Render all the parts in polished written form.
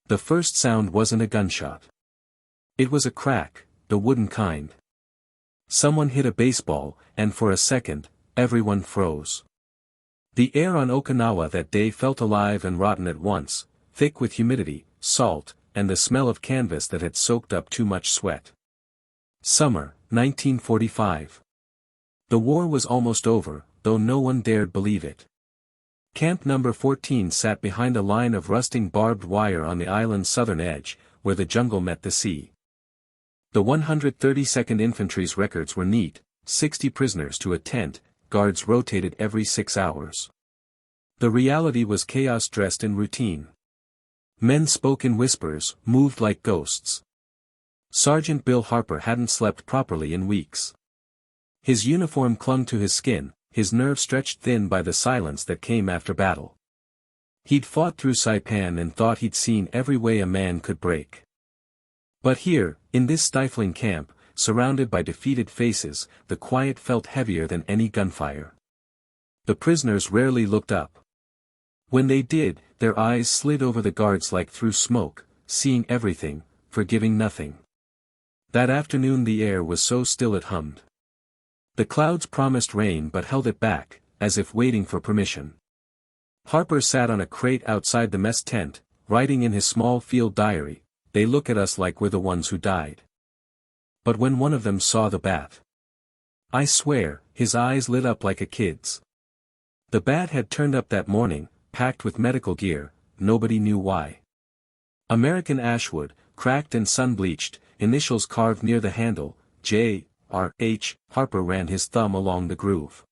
The first sound wasn't a gunshot. It was a crack, the wooden kind. Someone hit a baseball, and for a second, everyone froze. The air on Okinawa that day felt alive and rotten at once, thick with humidity, salt, and the smell of canvas that had soaked up too much sweat. Summer, 1945. The war was almost over, though no one dared believe it. Camp No. 14 sat behind a line of rusting barbed wire on the island's southern edge, where the jungle met the sea. The 132nd Infantry's records were neat: 60 prisoners to a tent, guards rotated every 6 hours. The reality was chaos dressed in routine. Men spoke in whispers, moved like ghosts. Sergeant Bill Harper hadn't slept properly in weeks. His uniform clung to his skin, his nerves stretched thin by the silence that came after battle. He'd fought through Saipan and thought he'd seen every way a man could break. But here, in this stifling camp, surrounded by defeated faces, the quiet felt heavier than any gunfire. The prisoners rarely looked up. When they did, their eyes slid over the guards like through smoke, seeing everything, forgiving nothing. That afternoon the air was so still it hummed. The clouds promised rain but held it back, as if waiting for permission. Harper sat on a crate outside the mess tent, writing in his small field diary, "They look at us like we're the ones who died." But when one of them saw the bat, I swear, his eyes lit up like a kid's. The bat had turned up that morning, packed with medical gear, nobody knew why. American ashwood, cracked and sun-bleached, initials carved near the handle, J.R.H. Harper ran his thumb along the groove.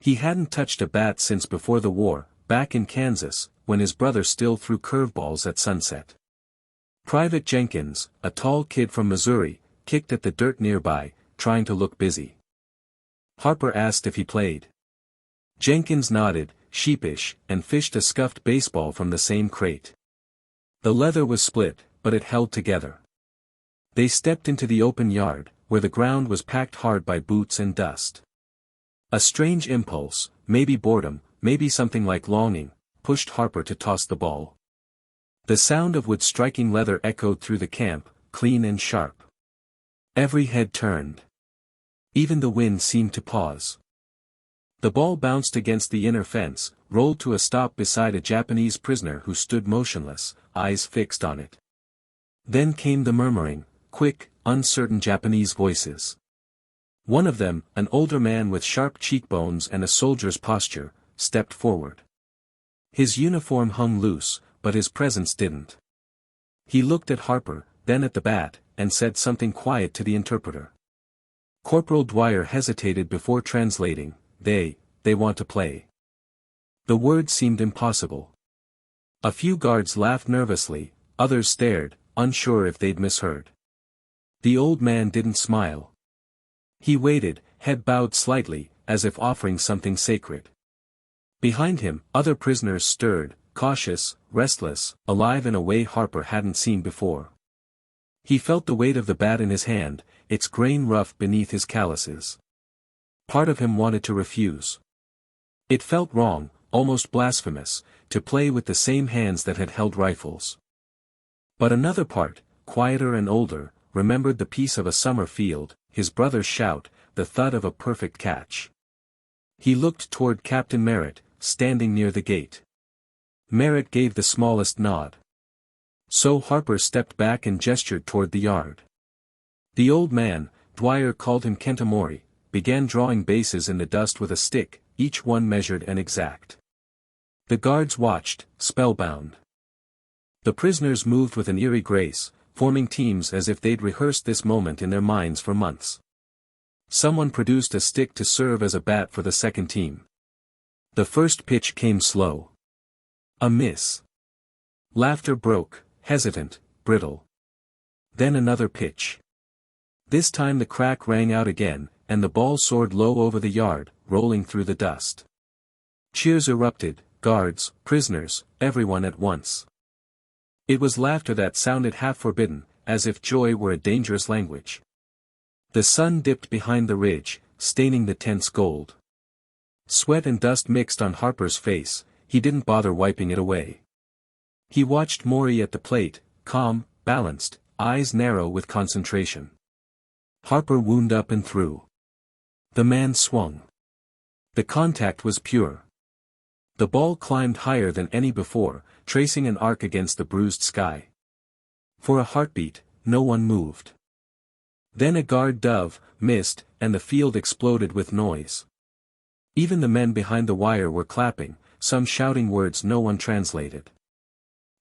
He hadn't touched a bat since before the war, back in Kansas, when his brother still threw curveballs at sunset. Private Jenkins, a tall kid from Missouri, kicked at the dirt nearby, trying to look busy. Harper asked if he played. Jenkins nodded, sheepish, and fished a scuffed baseball from the same crate. The leather was split, but it held together. They stepped into the open yard, where the ground was packed hard by boots and dust. A strange impulse, maybe boredom, maybe something like longing, pushed Harper to toss the ball. The sound of wood striking leather echoed through the camp, clean and sharp. Every head turned. Even the wind seemed to pause. The ball bounced against the inner fence, rolled to a stop beside a Japanese prisoner who stood motionless, eyes fixed on it. Then came the murmuring, quick, uncertain Japanese voices. One of them, an older man with sharp cheekbones and a soldier's posture, stepped forward. His uniform hung loose, but his presence didn't. He looked at Harper, then at the bat, and said something quiet to the interpreter. Corporal Dwyer hesitated before translating, they want to play." The word seemed impossible. A few guards laughed nervously, others stared, unsure if they'd misheard. The old man didn't smile. He waited, head bowed slightly, as if offering something sacred. Behind him, other prisoners stirred, cautious, restless, alive in a way Harper hadn't seen before. He felt the weight of the bat in his hand, its grain rough beneath his calluses. Part of him wanted to refuse. It felt wrong, almost blasphemous, to play with the same hands that had held rifles. But another part, quieter and older, remembered the peace of a summer field, his brother's shout, the thud of a perfect catch. He looked toward Captain Merritt, standing near the gate. Merritt gave the smallest nod. So Harper stepped back and gestured toward the yard. The old man, Dwyer called him Kentamori, began drawing bases in the dust with a stick, each one measured and exact. The guards watched, spellbound. The prisoners moved with an eerie grace, forming teams as if they'd rehearsed this moment in their minds for months. Someone produced a stick to serve as a bat for the second team. The first pitch came slow. A miss. Laughter broke, hesitant, brittle. Then another pitch. This time the crack rang out again, and the ball soared low over the yard, rolling through the dust. Cheers erupted, guards, prisoners, everyone at once. It was laughter that sounded half forbidden, as if joy were a dangerous language. The sun dipped behind the ridge, staining the tent's gold. Sweat and dust mixed on Harper's face, he didn't bother wiping it away. He watched Maury at the plate, calm, balanced, eyes narrow with concentration. Harper wound up and threw. The man swung. The contact was pure. The ball climbed higher than any before, tracing an arc against the bruised sky. For a heartbeat, no one moved. Then a guard dove missed, and the field exploded with noise. Even the men behind the wire were clapping, some shouting words no one translated.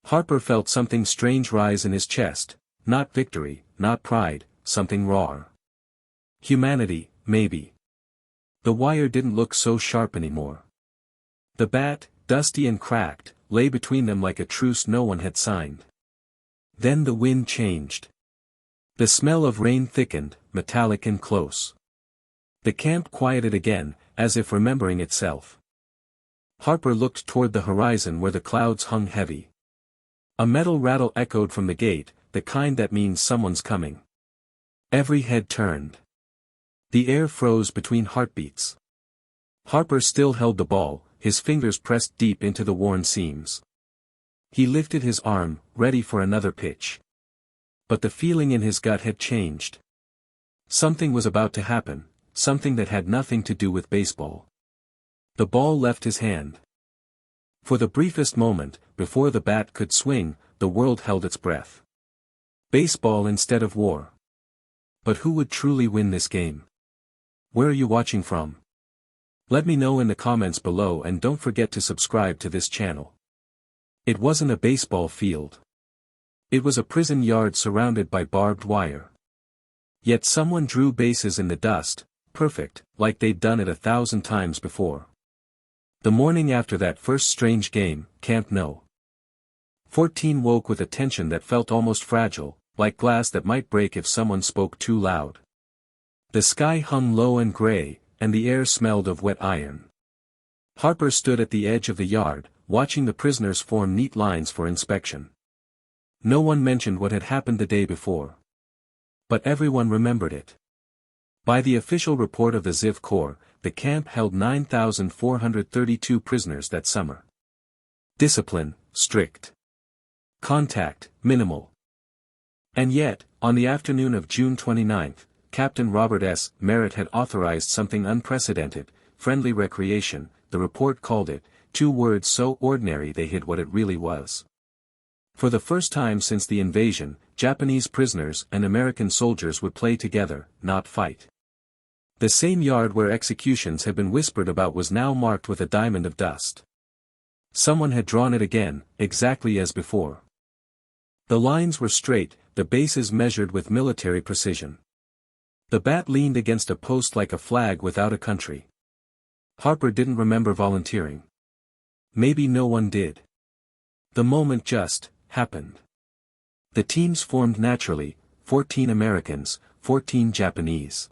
Harper felt something strange rise in his chest, not victory, not pride, something raw. Humanity, maybe. The wire didn't look so sharp anymore. The bat, dusty and cracked, lay between them like a truce no one had signed. Then the wind changed. The smell of rain thickened, metallic and close. The camp quieted again, as if remembering itself. Harper looked toward the horizon where the clouds hung heavy. A metal rattle echoed from the gate, the kind that means someone's coming. Every head turned. The air froze between heartbeats. Harper still held the ball, his fingers pressed deep into the worn seams. He lifted his arm, ready for another pitch. But the feeling in his gut had changed. Something was about to happen, something that had nothing to do with baseball. The ball left his hand. For the briefest moment, before the bat could swing, the world held its breath. Baseball instead of war. But who would truly win this game? Where are you watching from? Let me know in the comments below, and don't forget to subscribe to this channel. It wasn't a baseball field. It was a prison yard surrounded by barbed wire. Yet someone drew bases in the dust, perfect, like they'd done it 1,000 times before. The morning after that first strange game, Camp No. 14 woke with a tension that felt almost fragile, like glass that might break if someone spoke too loud. The sky hung low and gray, and the air smelled of wet iron. Harper stood at the edge of the yard, watching the prisoners form neat lines for inspection. No one mentioned what had happened the day before. But everyone remembered it. By the official report of the Ziv Corps, the camp held 9,432 prisoners that summer. Discipline, strict. Contact, minimal. And yet, on the afternoon of June 29, Captain Robert S. Merritt had authorized something unprecedented, friendly recreation, the report called it, 2 words so ordinary they hid what it really was. For the first time since the invasion, Japanese prisoners and American soldiers would play together, not fight. The same yard where executions had been whispered about was now marked with a diamond of dust. Someone had drawn it again, exactly as before. The lines were straight, the bases measured with military precision. The bat leaned against a post like a flag without a country. Harper didn't remember volunteering. Maybe no one did. The moment just happened. The teams formed naturally, 14 Americans, 14 Japanese.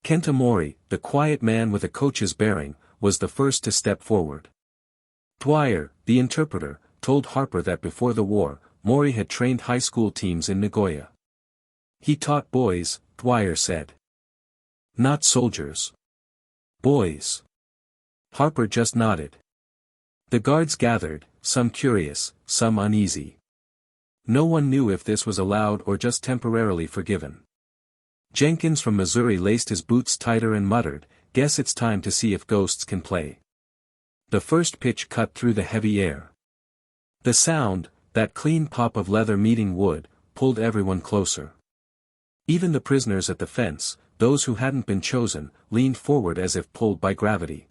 Kenta Mori, the quiet man with a coach's bearing, was the first to step forward. Dwyer, the interpreter, told Harper that before the war, Mori had trained high school teams in Nagoya. He taught boys, Dwyer said. Not soldiers. Boys. Harper just nodded. The guards gathered, some curious, some uneasy. No one knew if this was allowed or just temporarily forgiven. Jenkins from Missouri laced his boots tighter and muttered, "Guess it's time to see if ghosts can play." The first pitch cut through the heavy air. The sound, that clean pop of leather meeting wood, pulled everyone closer. Even the prisoners at the fence, those who hadn't been chosen, leaned forward as if pulled by gravity.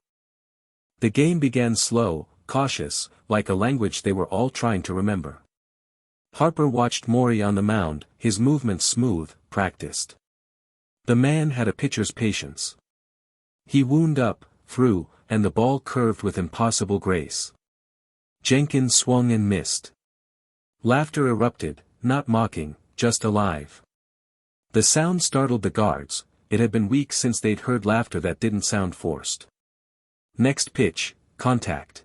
The game began slow, cautious, like a language they were all trying to remember. Harper watched Mori on the mound, his movements smooth, practiced. The man had a pitcher's patience. He wound up, threw, and the ball curved with impossible grace. Jenkins swung and missed. Laughter erupted, not mocking, just alive. The sound startled the guards. It had been weeks since they'd heard laughter that didn't sound forced. Next pitch, contact.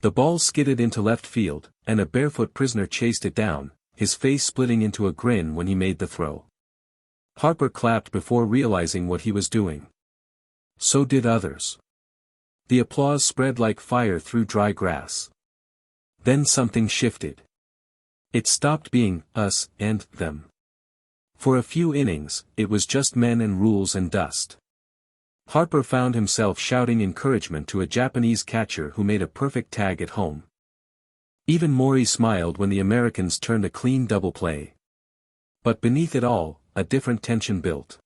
The ball skidded into left field, and a barefoot prisoner chased it down, his face splitting into a grin when he made the throw. Harper clapped before realizing what he was doing. So did others. The applause spread like fire through dry grass. Then something shifted. It stopped being us and them. For a few innings, it was just men and rules and dust. Harper found himself shouting encouragement to a Japanese catcher who made a perfect tag at home. Even Maury smiled when the Americans turned a clean double play. But beneath it all, a different tension built.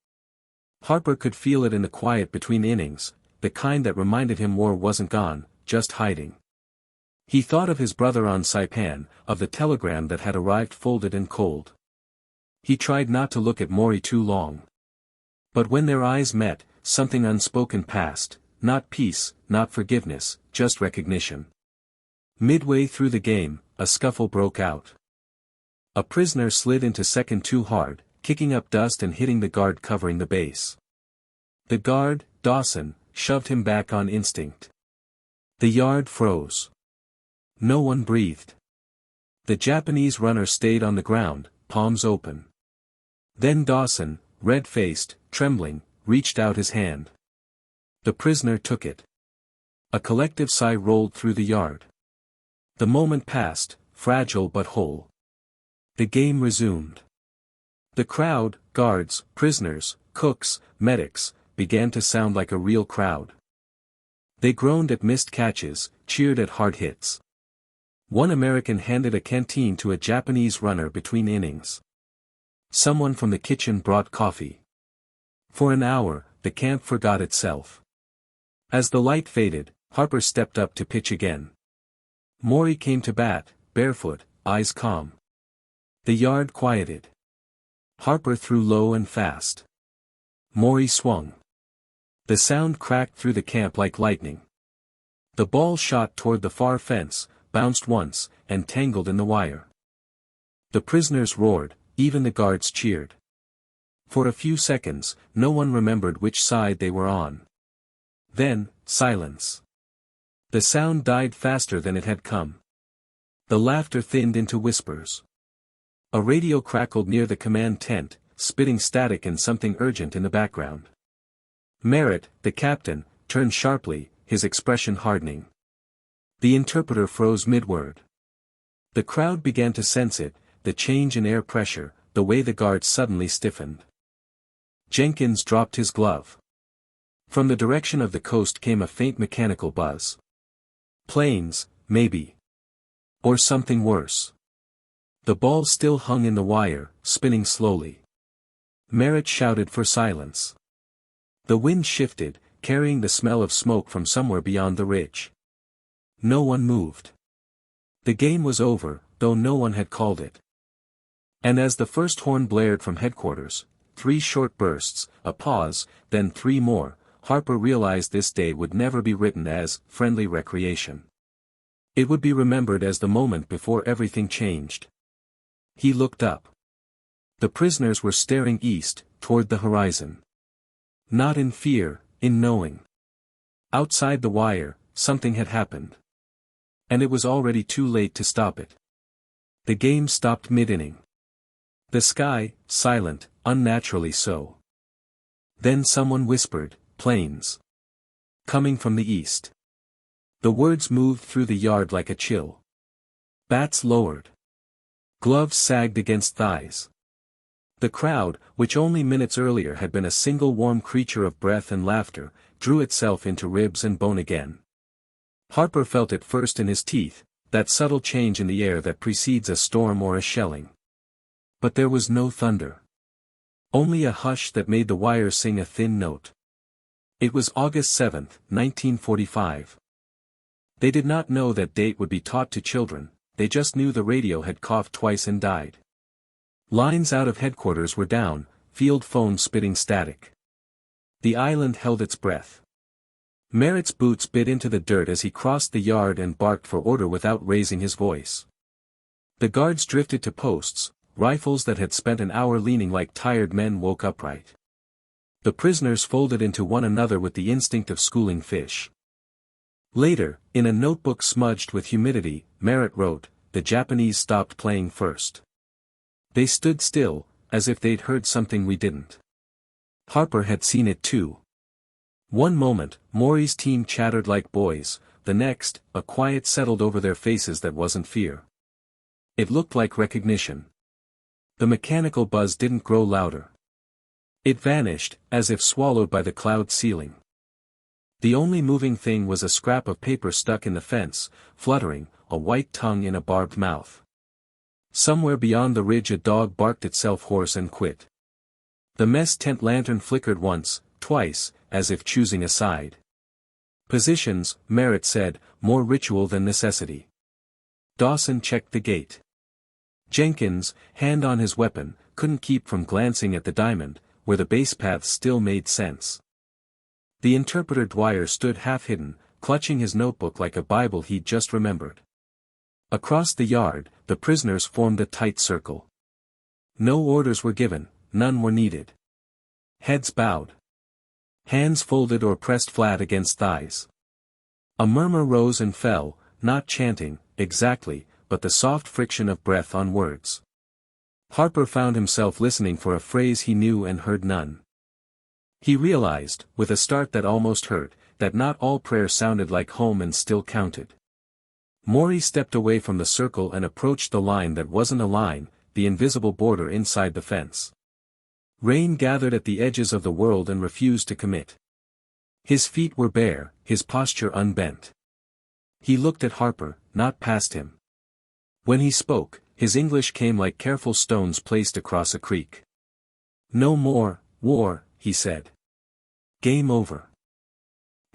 Harper could feel it in the quiet between innings, the kind that reminded him war wasn't gone, just hiding. He thought of his brother on Saipan, of the telegram that had arrived folded and cold. He tried not to look at Maury too long. But when their eyes met, something unspoken passed, not peace, not forgiveness, just recognition. Midway through the game, a scuffle broke out. A prisoner slid into second too hard, kicking up dust and hitting the guard covering the base. The guard, Dawson, shoved him back on instinct. The yard froze. No one breathed. The Japanese runner stayed on the ground, palms open. Then Dawson, red-faced, trembling, reached out his hand. The prisoner took it. A collective sigh rolled through the yard. The moment passed, fragile but whole. The game resumed. The crowd, guards, prisoners, cooks, medics, began to sound like a real crowd. They groaned at missed catches, cheered at hard hits. One American handed a canteen to a Japanese runner between innings. Someone from the kitchen brought coffee. For an hour, the camp forgot itself. As the light faded, Harper stepped up to pitch again. Maury came to bat, barefoot, eyes calm. The yard quieted. Harper threw low and fast. Maury swung. The sound cracked through the camp like lightning. The ball shot toward the far fence, bounced once, and tangled in the wire. The prisoners roared, even the guards cheered. For a few seconds, no one remembered which side they were on. Then, silence. The sound died faster than it had come. The laughter thinned into whispers. A radio crackled near the command tent, spitting static and something urgent in the background. Merritt, the captain, turned sharply, his expression hardening. The interpreter froze mid-word. The crowd began to sense it, the change in air pressure, the way the guards suddenly stiffened. Jenkins dropped his glove. From the direction of the coast came a faint mechanical buzz. Planes, maybe. Or something worse. The ball still hung in the wire, spinning slowly. Merritt shouted for silence. The wind shifted, carrying the smell of smoke from somewhere beyond the ridge. No one moved. The game was over, though no one had called it. And as the first horn blared from headquarters, 3 short bursts, a pause, then 3 more, Harper realized this day would never be written as friendly recreation. It would be remembered as the moment before everything changed. He looked up. The prisoners were staring east, toward the horizon. Not in fear, in knowing. Outside the wire, something had happened. And it was already too late to stop it. The game stopped mid-inning. The sky, silent, unnaturally so. Then someone whispered, "Planes. Coming from the east." The words moved through the yard like a chill. Bats lowered. Gloves sagged against thighs. The crowd, which only minutes earlier had been a single warm creature of breath and laughter, drew itself into ribs and bone again. Harper felt it first in his teeth, that subtle change in the air that precedes a storm or a shelling. But there was no thunder. Only a hush that made the wire sing a thin note. It was August 7, 1945. They did not know that date would be taught to children, they just knew the radio had coughed twice and died. Lines out of headquarters were down, field phones spitting static. The island held its breath. Merritt's boots bit into the dirt as he crossed the yard and barked for order without raising his voice. The guards drifted to posts, rifles that had spent an hour leaning like tired men woke upright. The prisoners folded into one another with the instinct of schooling fish. Later, in a notebook smudged with humidity, Merritt wrote, "The Japanese stopped playing first. They stood still, as if they'd heard something we didn't." Harper had seen it too. One moment, Maury's team chattered like boys, the next, a quiet settled over their faces that wasn't fear. It looked like recognition. The mechanical buzz didn't grow louder. It vanished, as if swallowed by the cloud ceiling. The only moving thing was a scrap of paper stuck in the fence, fluttering, a white tongue in a barbed mouth. Somewhere beyond the ridge a dog barked itself hoarse and quit. The mess tent lantern flickered once, twice, as if choosing a side. Positions, Merritt said, more ritual than necessity. Dawson checked the gate. Jenkins, hand on his weapon, couldn't keep from glancing at the diamond, where the base paths still made sense. The interpreter Dwyer stood half-hidden, clutching his notebook like a Bible he'd just remembered. Across the yard, the prisoners formed a tight circle. No orders were given, none were needed. Heads bowed. Hands folded or pressed flat against thighs. A murmur rose and fell, not chanting, exactly, but the soft friction of breath on words. Harper found himself listening for a phrase he knew and heard none. He realized, with a start that almost hurt, that not all prayer sounded like home and still counted. Morey stepped away from the circle and approached the line that wasn't a line, the invisible border inside the fence. Rain gathered at the edges of the world and refused to commit. His feet were bare, his posture unbent. He looked at Harper, not past him. When he spoke, his English came like careful stones placed across a creek. "No more war," he said. "Game over."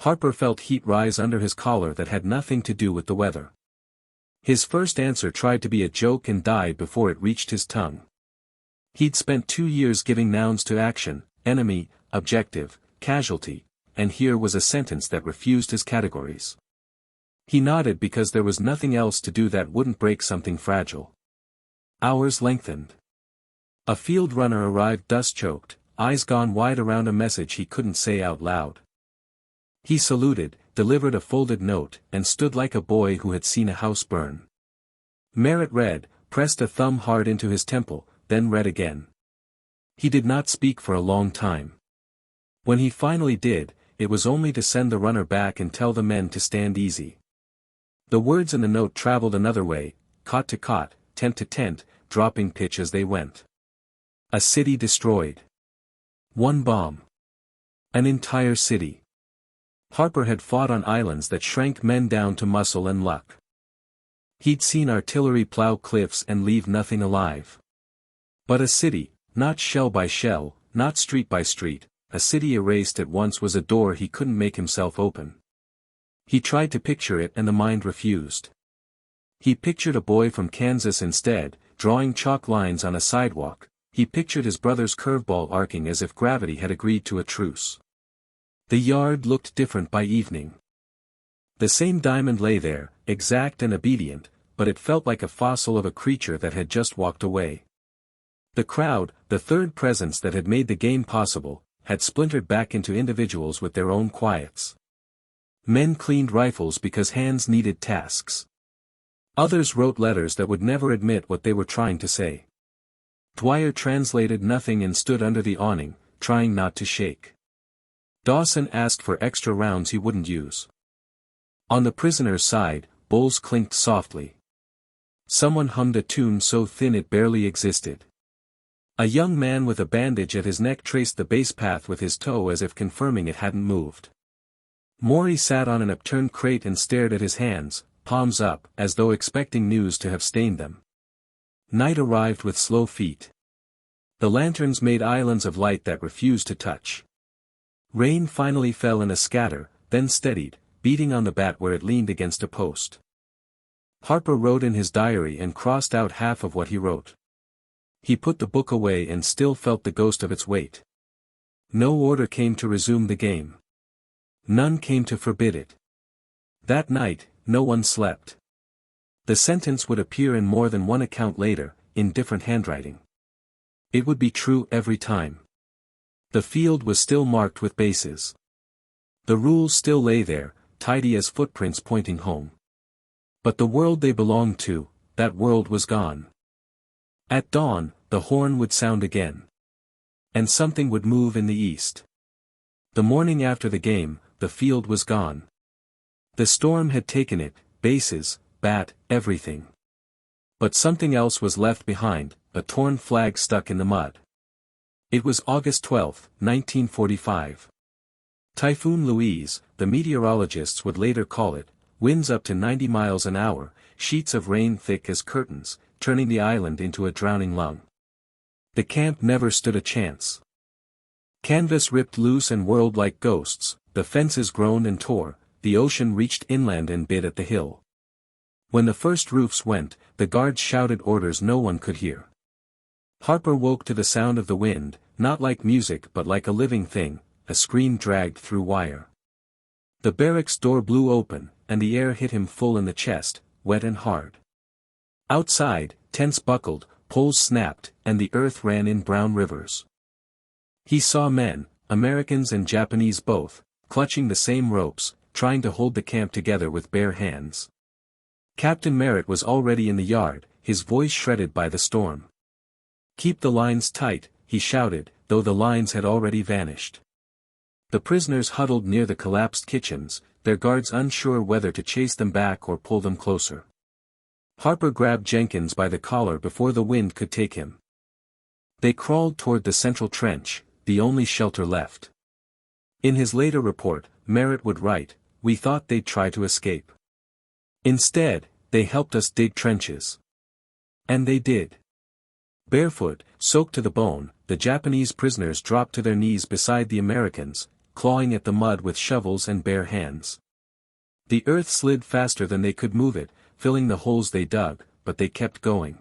Harper felt heat rise under his collar that had nothing to do with the weather. His first answer tried to be a joke and died before it reached his tongue. He'd spent 2 years giving nouns to action, enemy, objective, casualty, and here was a sentence that refused his categories. He nodded because there was nothing else to do that wouldn't break something fragile. Hours lengthened. A field runner arrived dust-choked, eyes gone wide around a message he couldn't say out loud. He saluted, delivered a folded note, and stood like a boy who had seen a house burn. Merritt read, pressed a thumb hard into his temple, then read again. He did not speak for a long time. When he finally did, it was only to send the runner back and tell the men to stand easy. The words in the note traveled another way, cot to cot, tent to tent, dropping pitch as they went. A city destroyed. One bomb. An entire city. Harper had fought on islands that shrank men down to muscle and luck. He'd seen artillery plow cliffs and leave nothing alive. But a city, not shell by shell, not street by street, a city erased at once was a door he couldn't make himself open. He tried to picture it and the mind refused. He pictured a boy from Kansas instead, drawing chalk lines on a sidewalk. He pictured his brother's curveball arcing as if gravity had agreed to a truce. The yard looked different by evening. The same diamond lay there, exact and obedient, but it felt like a fossil of a creature that had just walked away. The crowd, the third presence that had made the game possible, had splintered back into individuals with their own quiets. Men cleaned rifles because hands needed tasks. Others wrote letters that would never admit what they were trying to say. Dwyer translated nothing and stood under the awning, trying not to shake. Dawson asked for extra rounds he wouldn't use. On the prisoner's side, bowls clinked softly. Someone hummed a tune so thin it barely existed. A young man with a bandage at his neck traced the base path with his toe as if confirming it hadn't moved. Morey sat on an upturned crate and stared at his hands, palms up, as though expecting news to have stained them. Night arrived with slow feet. The lanterns made islands of light that refused to touch. Rain finally fell in a scatter, then steadied, beating on the bat where it leaned against a post. Harper wrote in his diary and crossed out half of what he wrote. He put the book away and still felt the ghost of its weight. No order came to resume the game. None came to forbid it. That night, no one slept. The sentence would appear in more than one account later, in different handwriting. It would be true every time. The field was still marked with bases. The rules still lay there, tidy as footprints pointing home. But the world they belonged to, that world was gone. At dawn, the horn would sound again. And something would move in the east. The morning after the game, the field was gone. The storm had taken it, bases, bat, everything. But something else was left behind, a torn flag stuck in the mud. It was August 12, 1945. Typhoon Louise, the meteorologists would later call it, winds up to 90 miles an hour, sheets of rain thick as curtains, turning the island into a drowning lung. The camp never stood a chance. Canvas ripped loose and whirled like ghosts, the fences groaned and tore, the ocean reached inland and bit at the hill. When the first roofs went, the guards shouted orders no one could hear. Harper woke to the sound of the wind, not like music but like a living thing, a scream dragged through wire. The barracks door blew open, and the air hit him full in the chest, wet and hard. Outside, tents buckled, poles snapped, and the earth ran in brown rivers. He saw men, Americans and Japanese both, clutching the same ropes, trying to hold the camp together with bare hands. Captain Merritt was already in the yard, his voice shredded by the storm. "Keep the lines tight," he shouted, though the lines had already vanished. The prisoners huddled near the collapsed kitchens, their guards unsure whether to chase them back or pull them closer. Harper grabbed Jenkins by the collar before the wind could take him. They crawled toward the central trench, the only shelter left. In his later report, Merritt would write, "We thought they'd try to escape. Instead, they helped us dig trenches." And they did. Barefoot, soaked to the bone, the Japanese prisoners dropped to their knees beside the Americans, clawing at the mud with shovels and bare hands. The earth slid faster than they could move it, filling the holes they dug, but they kept going.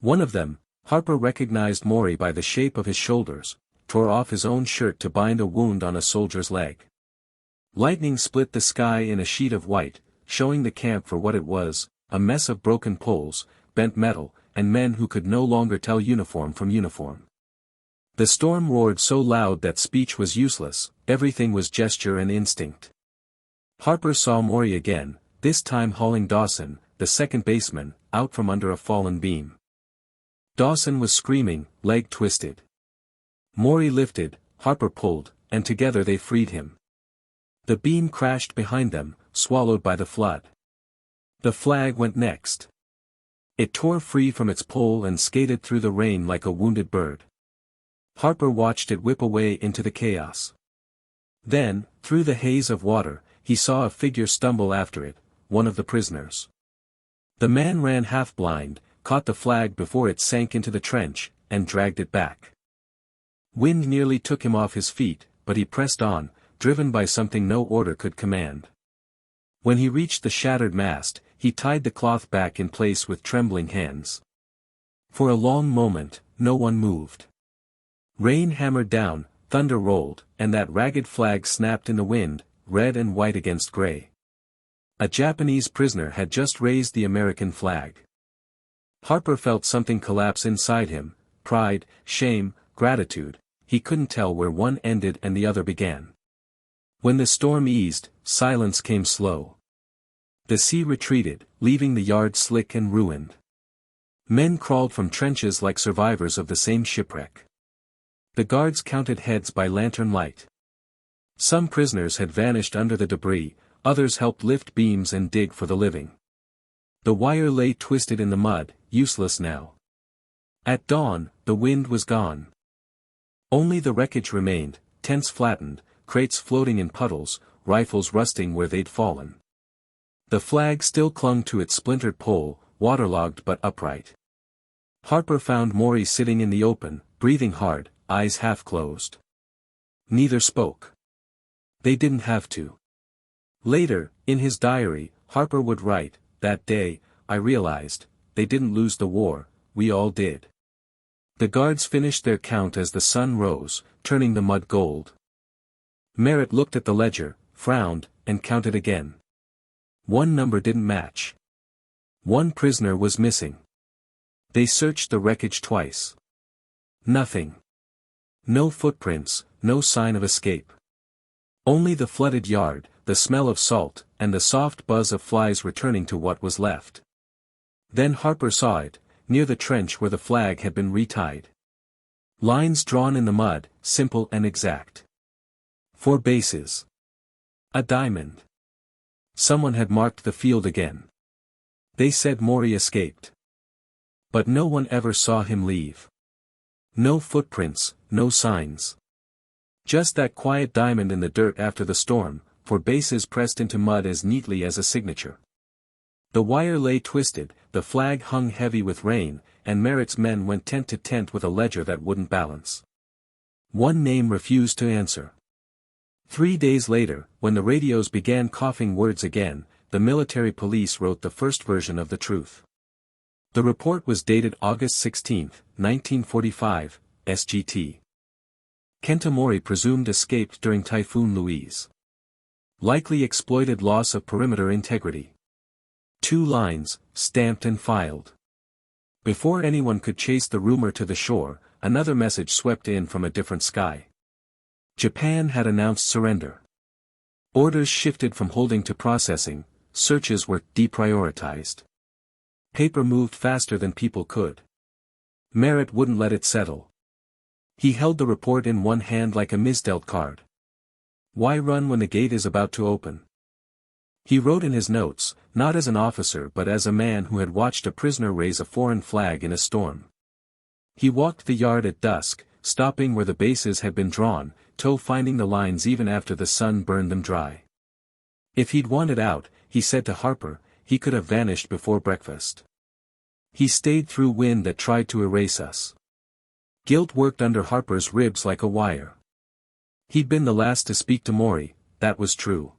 One of them, Harper recognized Maury by the shape of his shoulders, tore off his own shirt to bind a wound on a soldier's leg. Lightning split the sky in a sheet of white, showing the camp for what it was, a mess of broken poles, bent metal, and men who could no longer tell uniform from uniform. The storm roared so loud that speech was useless, everything was gesture and instinct. Harper saw Maury again, this time hauling Dawson, the second baseman, out from under a fallen beam. Dawson was screaming, leg twisted. Maury lifted, Harper pulled, and together they freed him. The beam crashed behind them, swallowed by the flood. The flag went next. It tore free from its pole and skated through the rain like a wounded bird. Harper watched it whip away into the chaos. Then, through the haze of water, he saw a figure stumble after it, one of the prisoners. The man ran half-blind, caught the flag before it sank into the trench, and dragged it back. Wind nearly took him off his feet, but he pressed on, driven by something no order could command. When he reached the shattered mast, he tied the cloth back in place with trembling hands. For a long moment, no one moved. Rain hammered down, thunder rolled, and that ragged flag snapped in the wind, red and white against gray. A Japanese prisoner had just raised the American flag. Harper felt something collapse inside him, pride, shame, gratitude, he couldn't tell where one ended and the other began. When the storm eased, silence came slow. The sea retreated, leaving the yard slick and ruined. Men crawled from trenches like survivors of the same shipwreck. The guards counted heads by lantern light. Some prisoners had vanished under the debris, others helped lift beams and dig for the living. The wire lay twisted in the mud, useless now. At dawn, the wind was gone. Only the wreckage remained, tents flattened, crates floating in puddles, rifles rusting where they'd fallen. The flag still clung to its splintered pole, waterlogged but upright. Harper found Maury sitting in the open, breathing hard, eyes half closed. Neither spoke. They didn't have to. Later, in his diary, Harper would write, "That day, I realized, they didn't lose the war, we all did." The guards finished their count as the sun rose, turning the mud gold. Merritt looked at the ledger, frowned, and counted again. One number didn't match. One prisoner was missing. They searched the wreckage twice. Nothing. No footprints, no sign of escape. Only the flooded yard, the smell of salt, and the soft buzz of flies returning to what was left. Then Harper saw it, near the trench where the flag had been retied. Lines drawn in the mud, simple and exact. 4 bases. A diamond. Someone had marked the field again. They said Maury escaped. But no one ever saw him leave. No footprints, no signs. Just that quiet diamond in the dirt after the storm, 4 bases pressed into mud as neatly as a signature. The wire lay twisted, the flag hung heavy with rain, and Merritt's men went tent to tent with a ledger that wouldn't balance. One name refused to answer. 3 days later, when the radios began coughing words again, the military police wrote the first version of the truth. The report was dated August 16, 1945, SGT. Kenta Mori presumed escaped during Typhoon Louise. Likely exploited loss of perimeter integrity. 2 lines, stamped and filed. Before anyone could chase the rumor to the shore, another message swept in from a different sky. Japan had announced surrender. Orders shifted from holding to processing, searches were deprioritized. Paper moved faster than people could. Merritt wouldn't let it settle. He held the report in one hand like a misdealt card. Why run when the gate is about to open? He wrote in his notes, not as an officer but as a man who had watched a prisoner raise a foreign flag in a storm. He walked the yard at dusk, stopping where the bases had been drawn, till finding the lines even after the sun burned them dry. If he'd wanted out, he said to Harper, he could have vanished before breakfast. He stayed through wind that tried to erase us. Guilt worked under Harper's ribs like a wire. He'd been the last to speak to Maury, that was true.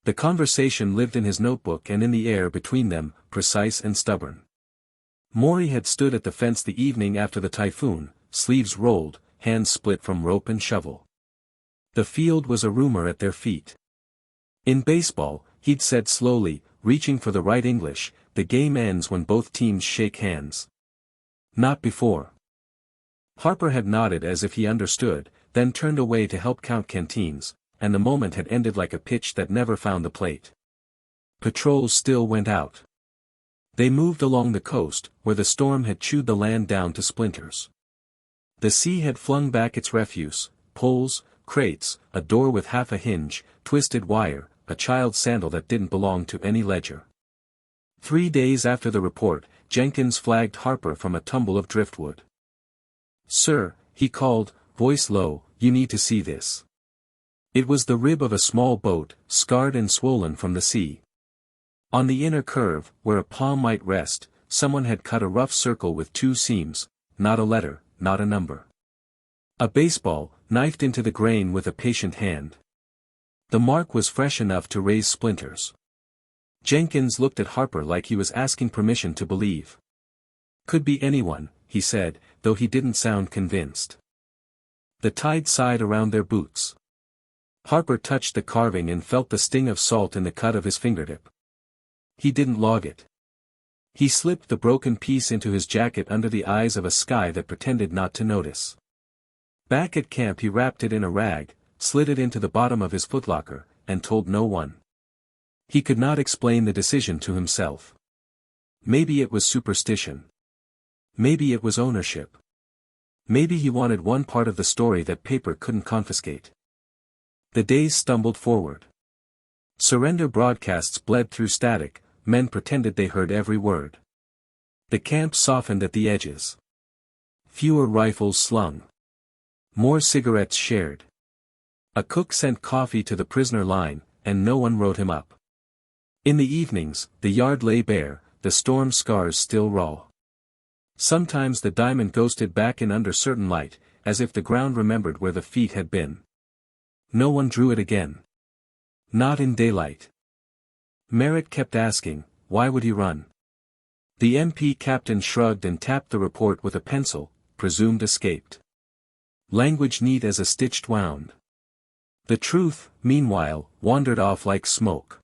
The conversation lived in his notebook and in the air between them, precise and stubborn. Maury had stood at the fence the evening after the typhoon, sleeves rolled, hands split from rope and shovel. The field was a rumor at their feet. In baseball, he'd said slowly, reaching for the right English, the game ends when both teams shake hands. Not before. Harper had nodded as if he understood, then turned away to help count canteens, and the moment had ended like a pitch that never found the plate. Patrols still went out. They moved along the coast, where the storm had chewed the land down to splinters. The sea had flung back its refuse, poles, crates, a door with half a hinge, twisted wire, a child's sandal that didn't belong to any ledger. 3 days after the report, Jenkins flagged Harper from a tumble of driftwood. "Sir," he called, voice low, "you need to see this." It was the rib of a small boat, scarred and swollen from the sea. On the inner curve, where a palm might rest, someone had cut a rough circle with 2 seams, not a letter, not a number. A baseball, knifed into the grain with a patient hand. The mark was fresh enough to raise splinters. Jenkins looked at Harper like he was asking permission to believe. "Could be anyone," he said, though he didn't sound convinced. The tide sighed around their boots. Harper touched the carving and felt the sting of salt in the cut of his fingertip. He didn't log it. He slipped the broken piece into his jacket under the eyes of a sky that pretended not to notice. Back at camp he wrapped it in a rag, slid it into the bottom of his footlocker, and told no one. He could not explain the decision to himself. Maybe it was superstition. Maybe it was ownership. Maybe he wanted one part of the story that paper couldn't confiscate. The days stumbled forward. Surrender broadcasts bled through static, men pretended they heard every word. The camp softened at the edges. Fewer rifles slung. More cigarettes shared. A cook sent coffee to the prisoner line, and no one wrote him up. In the evenings, the yard lay bare, the storm scars still raw. Sometimes the diamond ghosted back in under certain light, as if the ground remembered where the feet had been. No one drew it again. Not in daylight. Merritt kept asking, why would he run? The MP captain shrugged and tapped the report with a pencil, presumed escaped. Language neat as a stitched wound. The truth, meanwhile, wandered off like smoke.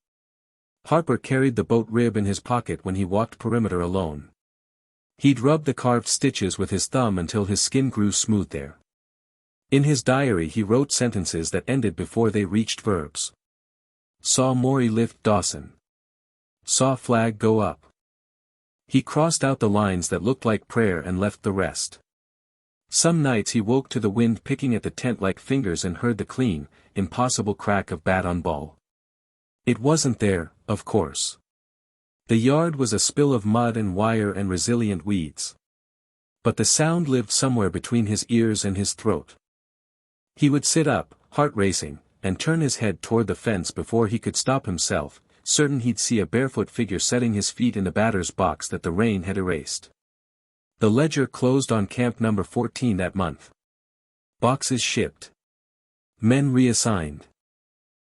Harper carried the boat rib in his pocket when he walked perimeter alone. He'd rubbed the carved stitches with his thumb until his skin grew smooth there. In his diary he wrote sentences that ended before they reached verbs. Saw Maury lift Dawson. Saw flag go up. He crossed out the lines that looked like prayer and left the rest. Some nights he woke to the wind picking at the tent like fingers and heard the clean, impossible crack of bat on ball. It wasn't there, of course. The yard was a spill of mud and wire and resilient weeds. But the sound lived somewhere between his ears and his throat. He would sit up, heart racing, and turn his head toward the fence before he could stop himself, certain he'd see a barefoot figure setting his feet in the batter's box that the rain had erased. The ledger closed on camp number 14 that month. Boxes shipped. Men reassigned.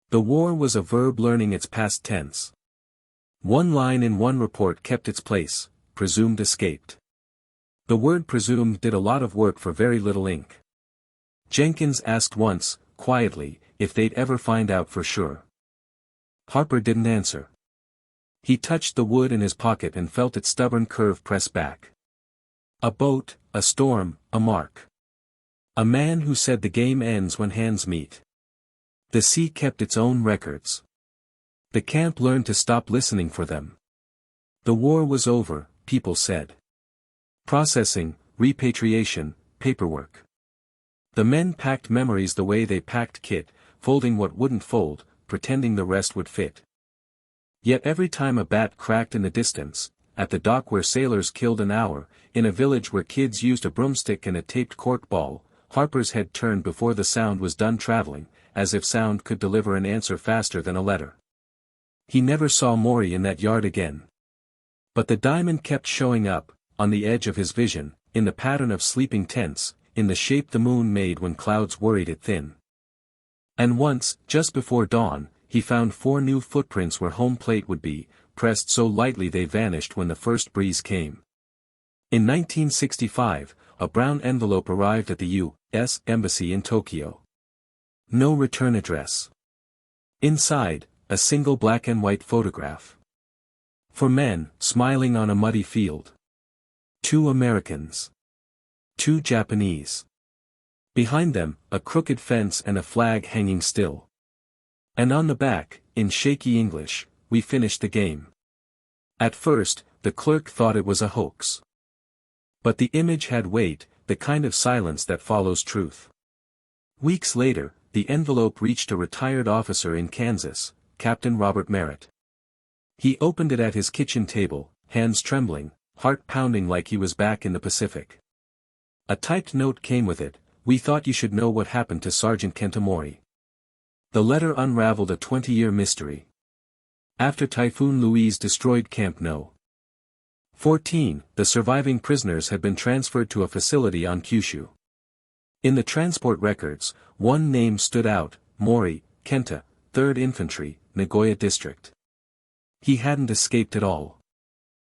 The war was a verb learning its past tense. One line in one report kept its place, presumed escaped. The word presumed did a lot of work for very little ink. Jenkins asked once, quietly, if they'd ever find out for sure. Harper didn't answer. He touched the wood in his pocket and felt its stubborn curve press back. A boat, a storm, a mark. A man who said the game ends when hands meet. The sea kept its own records. The camp learned to stop listening for them. The war was over, people said. Processing, repatriation, paperwork. The men packed memories the way they packed kit, folding what wouldn't fold, pretending the rest would fit. Yet every time a bat cracked in the distance, at the dock where sailors killed an hour, in a village where kids used a broomstick and a taped cork ball, Harper's head turned before the sound was done traveling, as if sound could deliver an answer faster than a letter. He never saw Maury in that yard again. But the diamond kept showing up, on the edge of his vision, in the pattern of sleeping tents, in the shape the moon made when clouds worried it thin. And once, just before dawn, he found 4 new footprints where home plate would be, pressed so lightly they vanished when the first breeze came. In 1965, a brown envelope arrived at the U.S. Embassy in Tokyo. No return address. Inside, a single black and white photograph. 4 men, smiling on a muddy field. 2 Americans. 2 Japanese. Behind them, a crooked fence and a flag hanging still. And on the back, in shaky English, "We finished the game." At first, the clerk thought it was a hoax. But the image had weight, the kind of silence that follows truth. Weeks later, the envelope reached a retired officer in Kansas, Captain Robert Merritt. He opened it at his kitchen table, hands trembling, heart pounding like he was back in the Pacific. A typed note came with it: "We thought you should know what happened to Sergeant Kenta Mori." The letter unraveled a 20-year mystery. After Typhoon Louise destroyed Camp No. 14, the surviving prisoners had been transferred to a facility on Kyushu. In the transport records, one name stood out: Mori, Kenta, 3rd Infantry, Nagoya District. He hadn't escaped at all.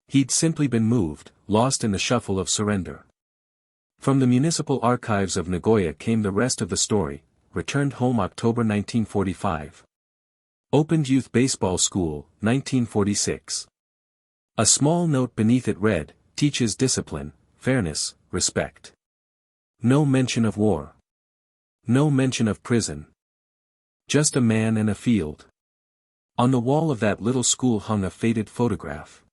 He'd simply been moved, lost in the shuffle of surrender. From the municipal archives of Nagoya came the rest of the story: returned home October 1945. Opened youth baseball school, 1946. A small note beneath it read, "Teaches discipline, fairness, respect." No mention of war. No mention of prison. Just a man and a field. On the wall of that little school hung a faded photograph.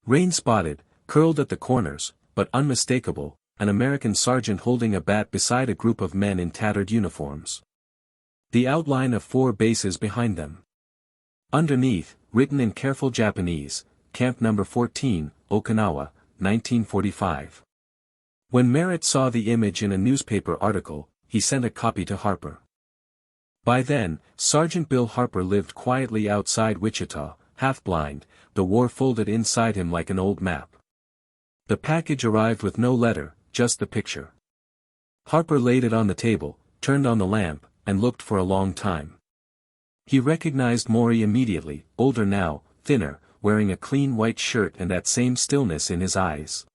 Rain-spotted, curled at the corners, but unmistakable, an American sergeant holding a bat beside a group of men in tattered uniforms. The outline of 4 bases behind them. Underneath, written in careful Japanese, Camp No. 14, Okinawa, 1945. When Merritt saw the image in a newspaper article, he sent a copy to Harper. By then, Sergeant Bill Harper lived quietly outside Wichita, half-blind, the war folded inside him like an old map. The package arrived with no letter, just the picture. Harper laid it on the table, turned on the lamp, and looked for a long time. He recognized Mori immediately, older now, thinner, wearing a clean white shirt and that same stillness in his eyes.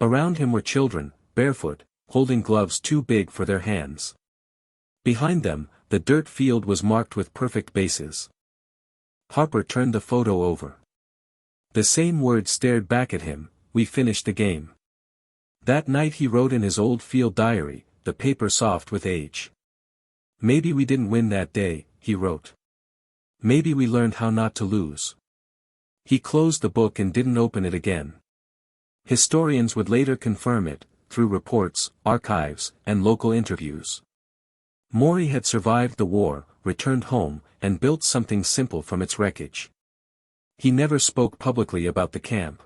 Around him were children, barefoot, holding gloves too big for their hands. Behind them, the dirt field was marked with perfect bases. Harper turned the photo over. The same words stared back at him: "We finished the game." That night he wrote in his old field diary, the paper soft with age. "Maybe we didn't win that day," he wrote. "Maybe we learned how not to lose." He closed the book and didn't open it again. Historians would later confirm it, through reports, archives, and local interviews. Mori had survived the war, returned home, and built something simple from its wreckage. He never spoke publicly about the camp.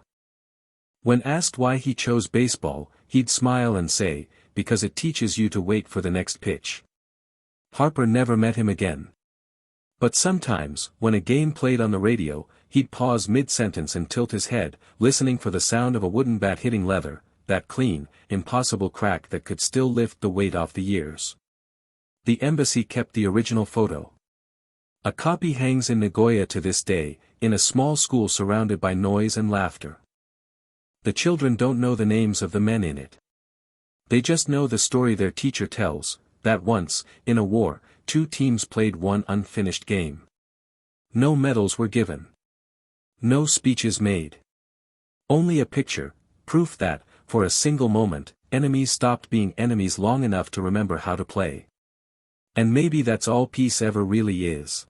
When asked why he chose baseball, he'd smile and say, "Because it teaches you to wait for the next pitch." Harper never met him again. But sometimes, when a game played on the radio, he'd pause mid-sentence and tilt his head, listening for the sound of a wooden bat hitting leather, that clean, impossible crack that could still lift the weight off the years. The embassy kept the original photo. A copy hangs in Nagoya to this day, in a small school surrounded by noise and laughter. The children don't know the names of the men in it. They just know the story their teacher tells, that once, in a war, two teams played one unfinished game. No medals were given. No speeches made. Only a picture, proof that, for a single moment, enemies stopped being enemies long enough to remember how to play. And maybe that's all peace ever really is.